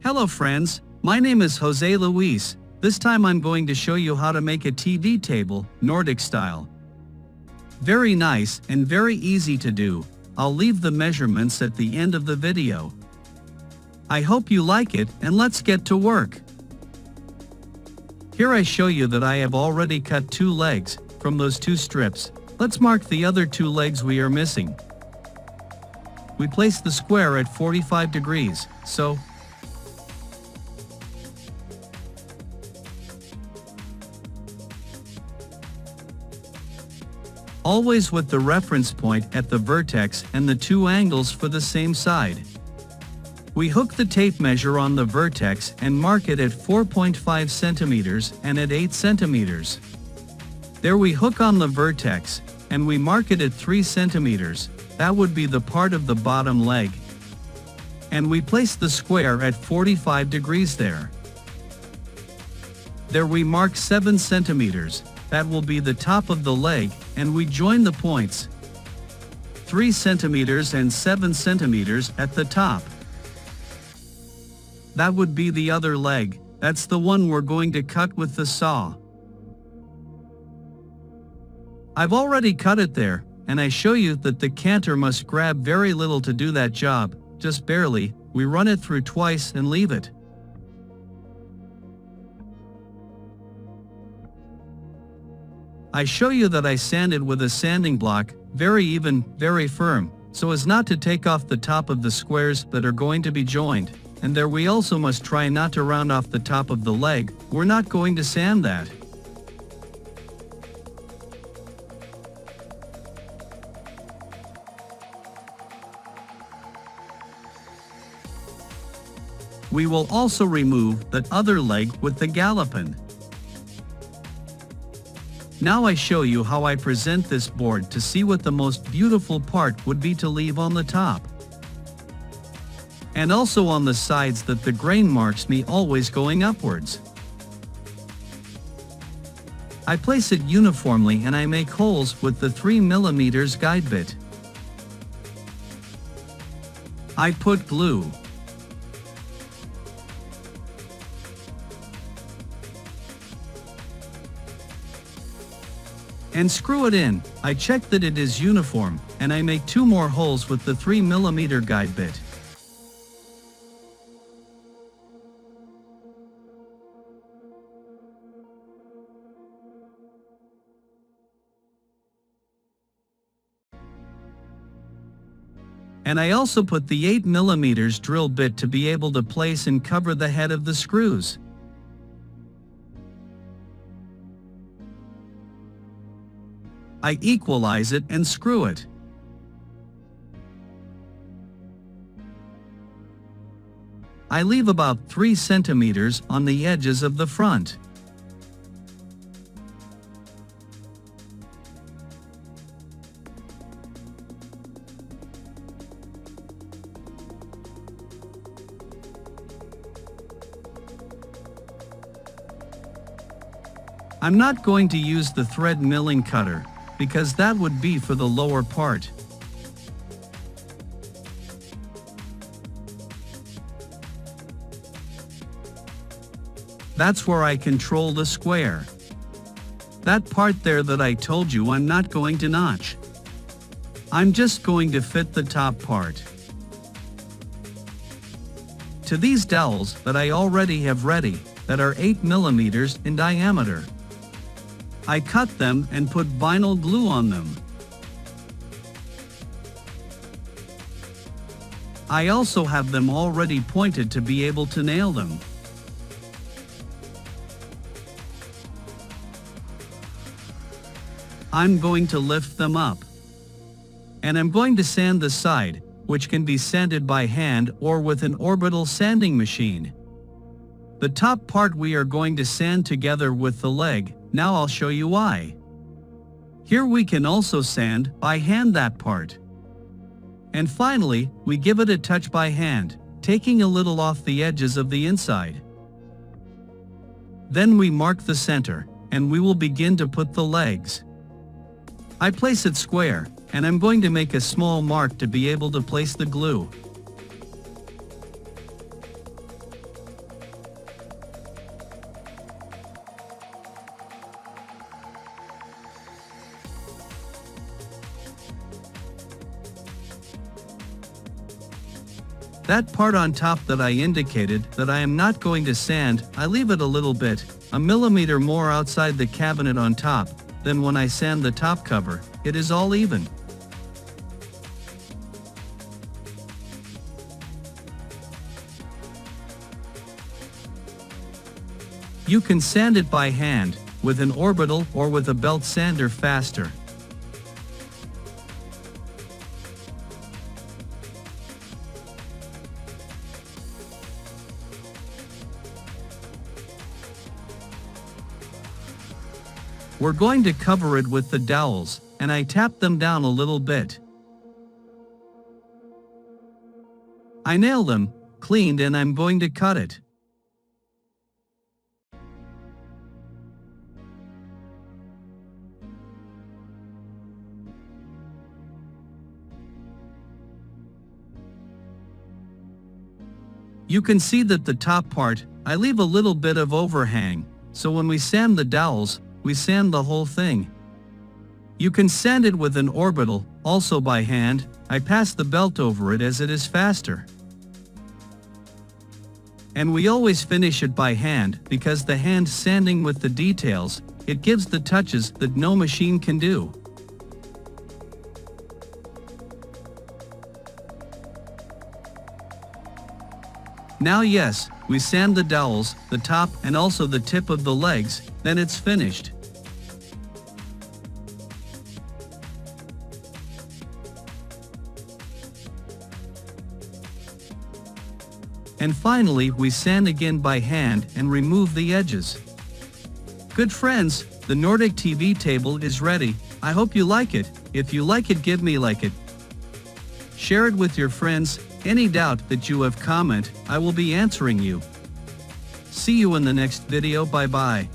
Hello friends, my name is Jose Luis. This time I'm going to show you how to make a TV table, Nordic style. Very nice and very easy to do. I'll leave the measurements at the end of the video. I hope you like it, and let's get to work. Here I show you that I have already cut 2 legs from those 2 strips. Let's mark the other 2 legs we are missing. We place the square at 45 degrees, so always with the reference point at the vertex and the 2 angles for the same side. We hook the tape measure on the vertex and mark it at 4.5 centimeters and at 8 centimeters. There we hook on the vertex, and we mark it at 3 centimeters, that would be the part of the bottom leg. And we place the square at 45 degrees there. There we mark 7 centimeters, that will be the top of the leg, and we join the points. 3 centimeters and 7 centimeters at the top. That would be the other leg, that's the one we're going to cut with the saw. I've already cut it there, and I show you that the canter must grab very little to do that job, just barely. We run it through twice and leave it. I show you that I sanded with a sanding block, very even, very firm, so as not to take off the top of the squares that are going to be joined. And there we also must try not to round off the top of the leg, we're not going to sand that. We will also remove that other leg with the gallopin. Now I show you how I present this board to see what the most beautiful part would be to leave on the top. And also on the sides that the grain marks me always going upwards. I place it uniformly and I make holes with the 3mm guide bit. I put glue. And screw it in. I check that it is uniform, and I make 2 more holes with the 3mm guide bit. And I also put the 8mm drill bit to be able to place and cover the head of the screws. I equalize it and screw it. I leave about 3 centimeters on the edges of the front. I'm not going to use the thread milling cutter, because that would be for the lower part. That's where I control the square. That part there that I told you I'm not going to notch. I'm just going to fit the top part. To these dowels that I already have ready, that are 8mm in diameter. I cut them and put vinyl glue on them. I also have them already pointed to be able to nail them. I'm going to lift them up. And I'm going to sand the side, which can be sanded by hand or with an orbital sanding machine. The top part we are going to sand together with the leg. Now I'll show you why. Here we can also sand by hand that part. And finally, we give it a touch by hand, taking a little off the edges of the inside. Then we mark the center, and we will begin to put the legs. I place it square, and I'm going to make a small mark to be able to place the glue. That part on top that I indicated that I am not going to sand, I leave it a little bit, a millimeter more outside the cabinet on top, then when I sand the top cover, it is all even. You can sand it by hand, with an orbital or with a belt sander faster. We're going to cover it with the dowels, and I tap them down a little bit. I nail them, cleaned, and I'm going to cut it. You can see that the top part, I leave a little bit of overhang, so when we sand the dowels, we sand the whole thing. You can sand it with an orbital, also by hand. I pass the belt over it as it is faster. And we always finish it by hand because the hand sanding with the details, it gives the touches that no machine can do. Now yes, we sand the dowels, the top and also the tip of the legs, then it's finished. And finally we sand again by hand and remove the edges. Good friends, the Nordic TV table is ready. I hope you like it. If you like it, give me like it. Share it with your friends. Any doubt that you have comment, I will be answering you. See you in the next video. Bye bye.